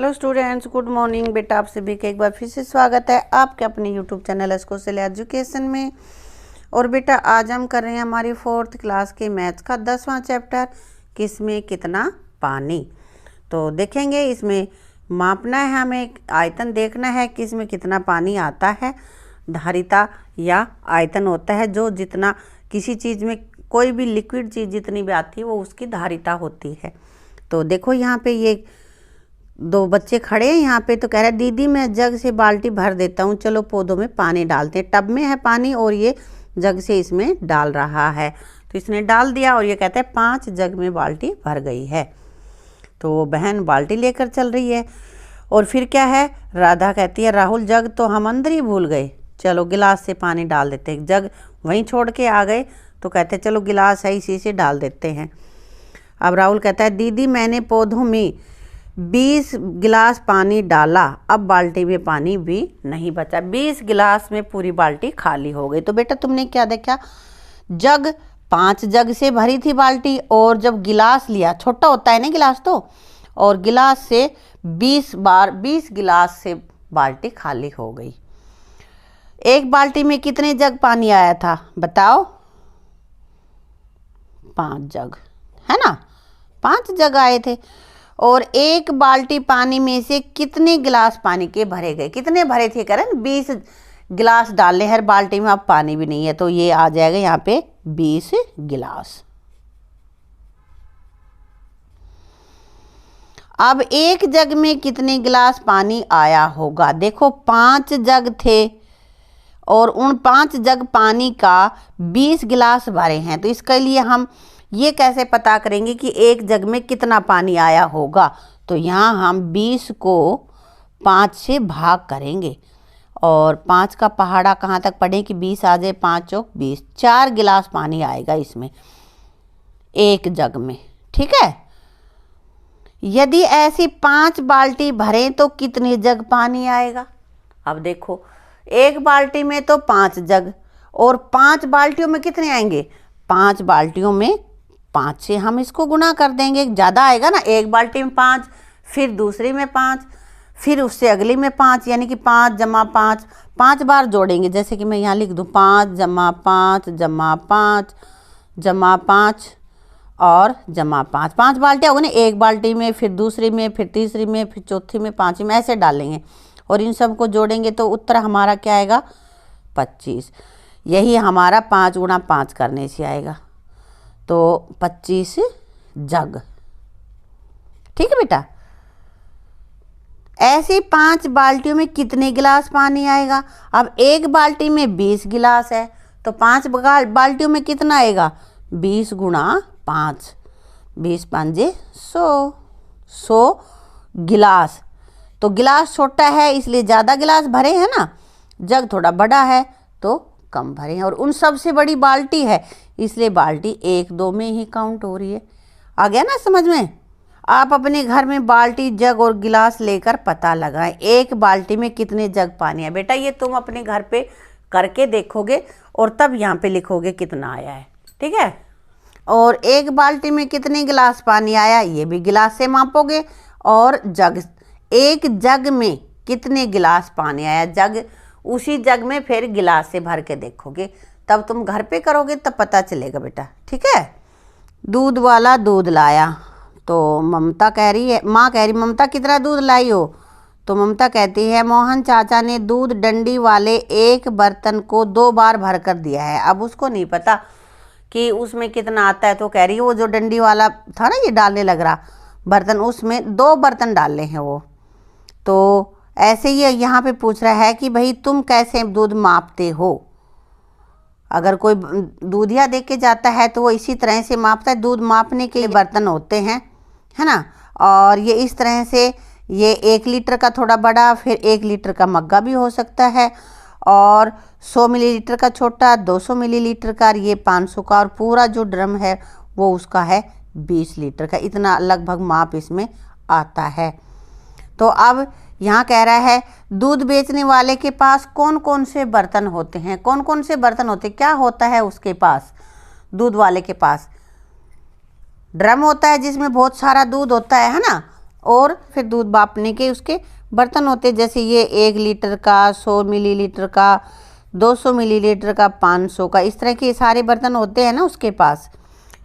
Hello students, good morning. बेटा आप सभी का एक बार फिर से स्वागत है आपके अपने यूट्यूब चैनल कौशल एजुकेशन में। और बेटा आज हम कर रहे हैं हमारी 4th क्लास के मैथ्स का 10वां चैप्टर, किसमें कितना पानी। तो देखेंगे इसमें मापना है, हमें आयतन देखना है कि इसमें कितना पानी आता है। धारिता या आयतन होता है जो जितना किसी चीज़ में कोई भी लिक्विड चीज़ जितनी भी आती है वो उसकी धारिता होती है। तो देखो यहाँ पे ये दो बच्चे खड़े हैं यहाँ पे, तो कह रहा है दीदी मैं जग से बाल्टी भर देता हूँ, चलो पौधों में पानी डालते हैं। टब में है पानी और ये जग से इसमें डाल रहा है, तो इसने डाल दिया और ये कहता है 5 जग में बाल्टी भर गई है। तो वो बहन बाल्टी लेकर चल रही है और फिर क्या है, राधा कहती है राहुल जग तो हम अंदर ही भूल गए, चलो गिलास से पानी डाल देते हैं। जग वहीं छोड़ के आ गए तो कहते चलो गिलास है इसी से डाल देते हैं। अब राहुल कहता है दीदी मैंने पौधों में 20 गिलास पानी डाला, अब बाल्टी में पानी भी नहीं बचा। 20 गिलास में पूरी बाल्टी खाली हो गई। तो बेटा तुमने क्या देखा, जग 5 जग से भरी थी बाल्टी और जब गिलास लिया, छोटा होता है ना गिलास तो, और गिलास से 20 गिलास से बाल्टी खाली हो गई। एक बाल्टी में कितने जग पानी आया था बताओ? 5 जग, है ना, 5 जग आए थे। और एक बाल्टी पानी में से कितने गिलास पानी के भरे गए? कितने भरे थे करण? 20 गिलास डाले हर बाल्टी में, अब पानी भी नहीं है तो ये आ जाएगा यहाँ पे 20 गिलास। अब एक जग में कितने गिलास पानी आया होगा? देखो 5 जग थे और उन 5 जग पानी का 20 गिलास भरे हैं, तो इसके लिए हम ये कैसे पता करेंगे कि एक जग में कितना पानी आया होगा? तो यहाँ हम 20 को 5 से भाग करेंगे और 5 का पहाड़ा कहाँ तक पढ़ें कि 20 आ जाए, 5 चौक 20, 4 गिलास पानी आएगा इसमें एक जग में, ठीक है। यदि ऐसी 5 बाल्टी भरें तो कितने जग पानी आएगा? अब देखो एक बाल्टी में तो 5 जग और 5 बाल्टियों में कितने आएंगे? 5 बाल्टियों में 5 से हम इसको गुना कर देंगे, ज़्यादा आएगा ना। एक बाल्टी में 5, फिर दूसरी में 5, फिर उससे अगली में 5, यानी कि 5 जमा 5, 5 बार जोड़ेंगे। जैसे कि मैं यहाँ लिख दूँ 5 जमा 5 जमा 5 जमा 5 और जमा 5, 5 बाल्टियाँ होगी ना। एक बाल्टी में, फिर दूसरी में, फिर तीसरी में, फिर चौथी में, 5वीं में, ऐसे डालेंगे और इन सब को जोड़ेंगे तो उत्तर हमारा क्या आएगा? 25। यही हमारा 5 गुणा 5 करने से आएगा, तो 25 जग, ठीक है बेटा। ऐसे 5 बाल्टियों में कितने गिलास पानी आएगा? अब एक बाल्टी में 20 गिलास है तो 5 बाल्टियों में कितना आएगा? 20 गुणा 5, 20 5 100 गिलास। तो गिलास छोटा है इसलिए ज़्यादा गिलास भरे हैं ना, जग थोड़ा बड़ा है तो कम भरे हैं। और उन सबसे बड़ी बाल्टी है इसलिए बाल्टी 1 2 में ही काउंट हो रही है। आ गया ना समझ में? आप अपने घर में बाल्टी, जग और गिलास लेकर पता लगाएं एक बाल्टी में कितने जग पानी है। बेटा ये तुम अपने घर पे करके देखोगे और तब यहाँ पे लिखोगे कितना आया है, ठीक है। और एक बाल्टी में कितने गिलास पानी आया ये भी गिलास से मापोगे, और जग, एक जग में कितने गिलास पानी आया, जग उसी जग में फिर गिलास से भर के देखोगे, तब तुम घर पे करोगे तब पता चलेगा बेटा, ठीक है। दूध वाला दूध लाया तो ममता कह रही है, माँ कह रही ममता कितना दूध लाई हो? तो ममता कहती है मोहन चाचा ने दूध डंडी वाले एक बर्तन को 2 बार भर कर दिया है। अब उसको नहीं पता कि उसमें कितना आता है, तो कह रही है वो जो डंडी वाला था ना, ये डालने लग रहा बर्तन, उसमें 2 बर्तन डाले हैं वो। तो ऐसे ही यहाँ पे पूछ रहा है कि भाई तुम कैसे दूध मापते हो? अगर कोई दूधिया दे के जाता है तो वो इसी तरह से मापता है। दूध मापने के बर्तन होते हैं, है ना। और ये इस तरह से, ये 1 लीटर का थोड़ा बड़ा, फिर 1 लीटर का मग्गा भी हो सकता है, और 100 मिलीलीटर का छोटा, 200 मिलीलीटर का, ये 500 का, और पूरा जो ड्रम है वो उसका है 20 लीटर का। इतना लगभग माप इसमें आता है। तो अब यहाँ कह रहा है दूध बेचने वाले के पास कौन कौन से बर्तन होते हैं? कौन कौन से बर्तन होते हैं? क्या होता है उसके पास? दूध वाले के पास ड्रम होता है जिसमें बहुत सारा दूध होता है ना, और फिर दूध मापने के उसके बर्तन होते हैं, जैसे ये 1 लीटर का, 100 मिलीलीटर का, 200 मिलीलीटर का, 500 का, इस तरह के सारे बर्तन होते हैं ना उसके पास।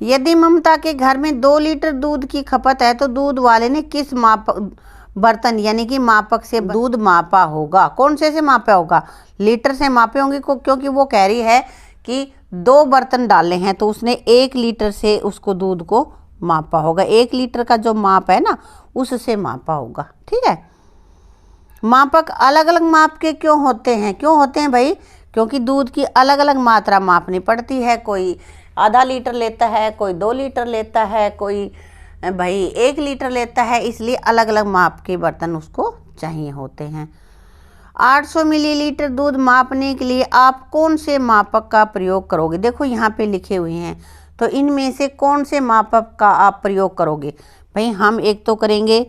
यदि ममता के घर में 2 लीटर दूध की खपत है तो दूध वाले ने किस बर्तन यानी कि मापक से दूध मापा होगा? कौन से मापा होगा? लीटर से मापे होंगे क्योंकि वो कह रही है कि 2 बर्तन डाले हैं तो उसने 1 लीटर से उसको दूध को मापा होगा। 1 लीटर का जो माप है ना उससे मापा होगा। ठीक है। मापक अलग अलग माप के क्यों होते हैं भाई? क्योंकि दूध की अलग अलग मात्रा मापनी पड़ती है। कोई आधा लीटर लेता है, कोई 2 लीटर लेता है, कोई भाई 1 लीटर लेता है, इसलिए अलग अलग माप के बर्तन उसको चाहिए होते हैं। 800 मिलीलीटर दूध मापने के लिए आप कौन से मापक का प्रयोग करोगे? देखो यहाँ पे लिखे हुए हैं, तो इनमें से कौन से मापक का आप प्रयोग करोगे? भाई हम एक तो करेंगे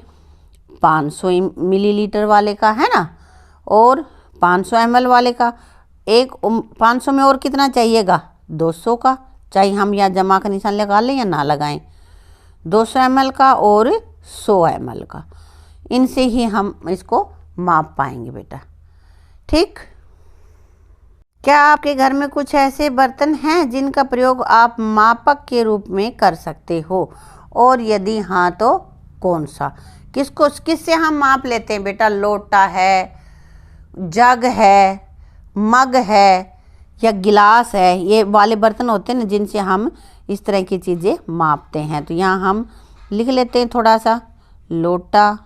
500 मिलीलीटर वाले का, है ना, और 500 ml वाले का। एक 500 में और कितना चाहिएगा? 200 का, चाहे हम यहाँ जमा का निशान लगा लें या ना लगाएं। 200 ml का और 100 ml का, इनसे ही हम इसको माप पाएंगे बेटा। ठीक। क्या आपके घर में कुछ ऐसे बर्तन हैं जिनका प्रयोग आप मापक के रूप में कर सकते हो, और यदि हाँ तो कौन सा? किससे हम माप लेते हैं बेटा? लोटा है, जग है, मग है या गिलास है, ये वाले बर्तन होते हैं ना जिनसे हम इस तरह की चीज़ें मापते हैं। तो यहाँ हम लिख लेते हैं थोड़ा सा, लोटा,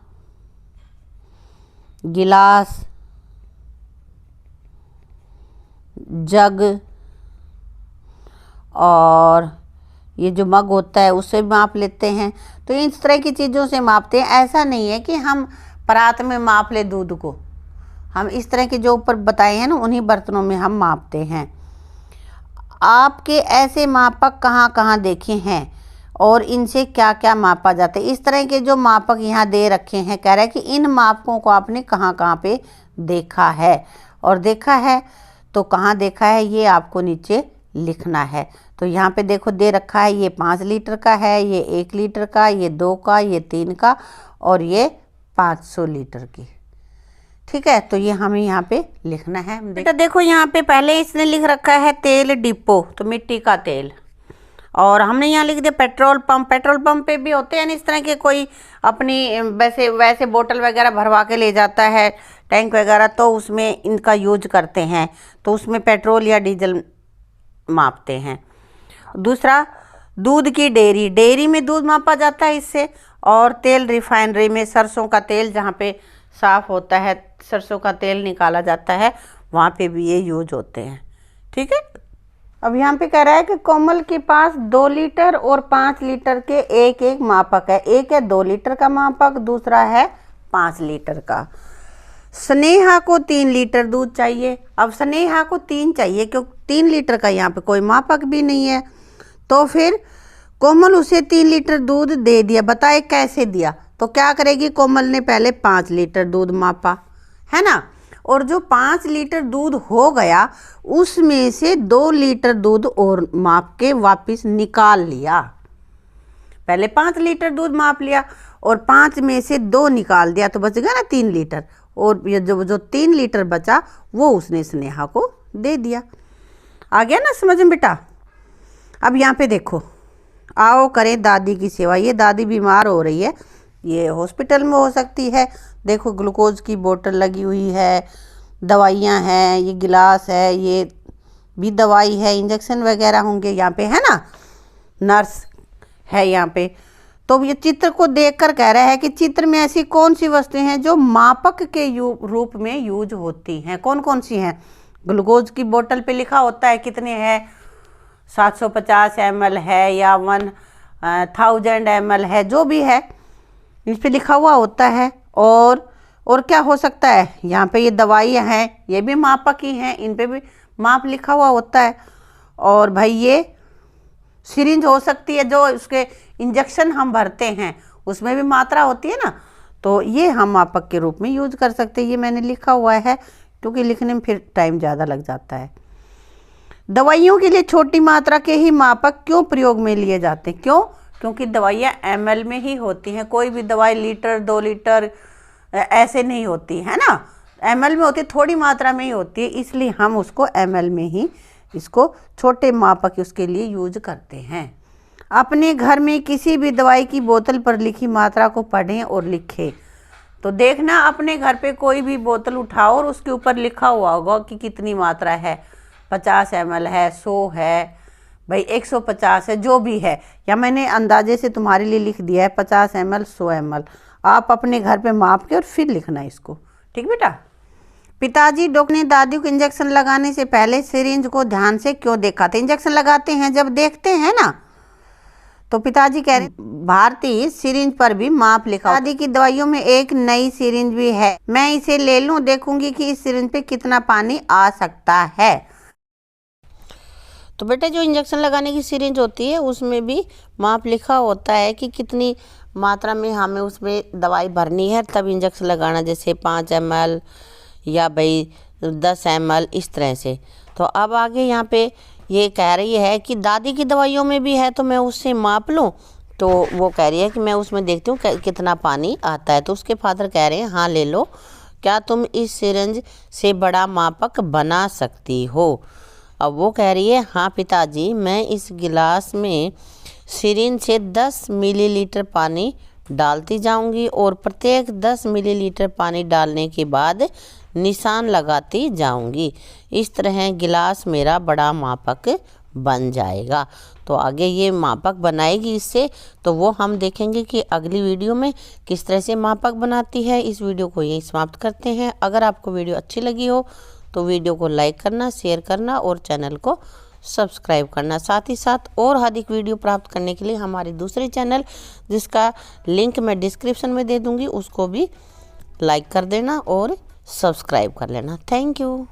गिलास, जग, और ये जो मग होता है उससे माप लेते हैं। तो इस तरह की चीज़ों से मापते हैं। ऐसा नहीं है कि हम परात में माप ले दूध को, हम इस तरह के जो ऊपर बताए हैं ना उन्हीं बर्तनों में हम मापते हैं। आपके ऐसे मापक कहाँ कहाँ देखे हैं और इनसे क्या क्या मापा जाता है? इस तरह के जो मापक यहाँ दे रखे हैं, कह रहा है कि इन मापकों को आपने कहाँ कहाँ पे देखा है, और देखा है तो कहाँ देखा है ये आपको नीचे लिखना है। तो यहाँ पे देखो दे रखा है, ये 5 लीटर का है, ये 1 लीटर का, ये 2 का, ये 3 का, और ये 500 लीटर की। ठीक है। तो ये हमें यहाँ पे लिखना है बेटा। देखो यहाँ पे पहले इसने लिख रखा है तेल डिपो, तो मिट्टी का तेल, और हमने यहाँ लिख दिया पेट्रोल पंप। पेट्रोल पंप पे भी होते हैं इस तरह के, कोई अपनी वैसे बोतल वगैरह भरवा के ले जाता है, टैंक वगैरह, तो उसमें इनका यूज करते हैं, तो उसमें पेट्रोल या डीजल मापते हैं। दूसरा, दूध की डेयरी, डेयरी में दूध मापा जाता है इससे। और तेल रिफाइनरी में, सरसों का तेल जहाँ पे साफ़ होता है, सरसों का तेल निकाला जाता है, वहाँ पे भी ये यूज होते हैं। ठीक है। अब यहाँ पे कह रहा है कि कोमल के पास 2 लीटर और 5 लीटर के एक एक मापक है। एक है 2 लीटर का मापक, दूसरा है 5 लीटर का। स्नेहा को 3 लीटर दूध चाहिए। अब स्नेहा को 3 चाहिए क्योंकि 3 लीटर का यहाँ पे कोई मापक भी नहीं है। तो फिर कोमल उसे 3 लीटर दूध दे दिया। बताए कैसे दिया? तो क्या करेगी कोमल ने पहले 5 लीटर दूध मापा, है ना, और जो 5 लीटर दूध हो गया उसमें से 2 लीटर दूध और माप के वापस निकाल लिया। पहले 5 लीटर दूध माप लिया और 5 में से 2 निकाल दिया, तो बच गया ना 3 लीटर, और ये जो 3 लीटर बचा वो उसने स्नेहा को दे दिया। आ गया ना समझ में बेटा? अब यहाँ पे देखो, आओ करें दादी की सेवा। ये दादी बीमार हो रही है, ये हॉस्पिटल में हो सकती है। देखो ग्लूकोज की बोतल लगी हुई है, दवाइयाँ हैं, ये गिलास है, ये भी दवाई है, इंजेक्शन वगैरह होंगे यहाँ पे, है ना, नर्स है यहाँ पे। तो ये चित्र को देखकर कह रहा है कि चित्र में ऐसी कौन सी वस्तुएं हैं जो मापक के रूप में यूज होती हैं? कौन कौन सी हैं? ग्लूकोज की बोतल पे लिखा होता है कितने है, 750 ml है या 1000 ml है, जो भी है इस पे लिखा हुआ होता है। और क्या हो सकता है? यहाँ पे ये दवाइयाँ हैं, ये भी मापक ही हैं, इन पे भी माप लिखा हुआ होता है। और भाई ये सिरिंज हो सकती है, जो उसके इंजेक्शन हम भरते हैं उसमें भी मात्रा होती है ना, तो ये हम मापक के रूप में यूज कर सकते हैं। ये मैंने लिखा हुआ है क्योंकि लिखने में फिर टाइम ज़्यादा लग जाता है। दवाइयों के लिए छोटी मात्रा के ही मापक क्यों प्रयोग में लिए जाते हैं? क्यों? क्योंकि दवाइयाँ ml में ही होती हैं, कोई भी दवाई लीटर 2 लीटर ऐसे नहीं होती है ना, ml में होती, थोड़ी मात्रा में ही होती है, इसलिए हम उसको ml में ही इसको छोटे मापक उसके लिए यूज करते हैं। अपने घर में किसी भी दवाई की बोतल पर लिखी मात्रा को पढ़ें और लिखें। तो देखना अपने घर पे कोई भी बोतल उठाओ और उसके ऊपर लिखा हुआ होगा कि कितनी मात्रा है, 50 ml है, 100 है, भाई 150 है, जो भी है, या मैंने अंदाजे से तुम्हारे लिए लिख दिया है 50 ml 100 ml। आप अपने घर पे माप के और फिर लिखना इसको, ठीक बेटा। पिताजी डॉक्टर ने दादी को इंजेक्शन लगाने से पहले सिरिंज को ध्यान से क्यों देखा था? इंजेक्शन लगाते हैं जब देखते हैं ना, तो पिताजी कह रहे भारतीय सिरिंज पर भी माप लिखा। दादी की दवाइयों में एक नई सिरिंज भी है, मैं इसे ले लूं, देखूंगी कि इस सिरिंज पे कितना पानी आ सकता है। तो बेटा जो इंजेक्शन लगाने की सिरिंज होती है उसमें भी माप लिखा होता है कि कितनी मात्रा में हमें उसमें दवाई भरनी है, तब इंजेक्शन लगाना, जैसे 5 ml या भाई 10 ml इस तरह से। तो अब आगे यहाँ पे ये कह रही है कि दादी की दवाइयों में भी है तो मैं उससे माप लूँ। तो वो कह रही है कि मैं उसमें देखती हूँ कितना पानी आता है। तो उसके फादर कह रहे हैं हाँ ले लो, क्या तुम इस सिरिंज से बड़ा मापक बना सकती हो? अब वो कह रही है हाँ पिताजी, मैं इस गिलास में सिरिंज से 10 मिलीलीटर पानी डालती जाऊंगी और प्रत्येक 10 मिलीलीटर पानी डालने के बाद निशान लगाती जाऊंगी। इस तरह गिलास मेरा बड़ा मापक बन जाएगा। तो आगे ये मापक बनाएगी इससे, तो वो हम देखेंगे कि अगली वीडियो में किस तरह से मापक बनाती है। इस वीडियो को यहीं समाप्त करते हैं। अगर आपको वीडियो अच्छी लगी हो तो वीडियो को लाइक करना, शेयर करना और चैनल को सब्सक्राइब करना। साथ ही साथ और अधिक वीडियो प्राप्त करने के लिए हमारे दूसरे चैनल, जिसका लिंक मैं डिस्क्रिप्शन में दे दूंगी, उसको भी लाइक कर देना और सब्सक्राइब कर लेना। Thank you.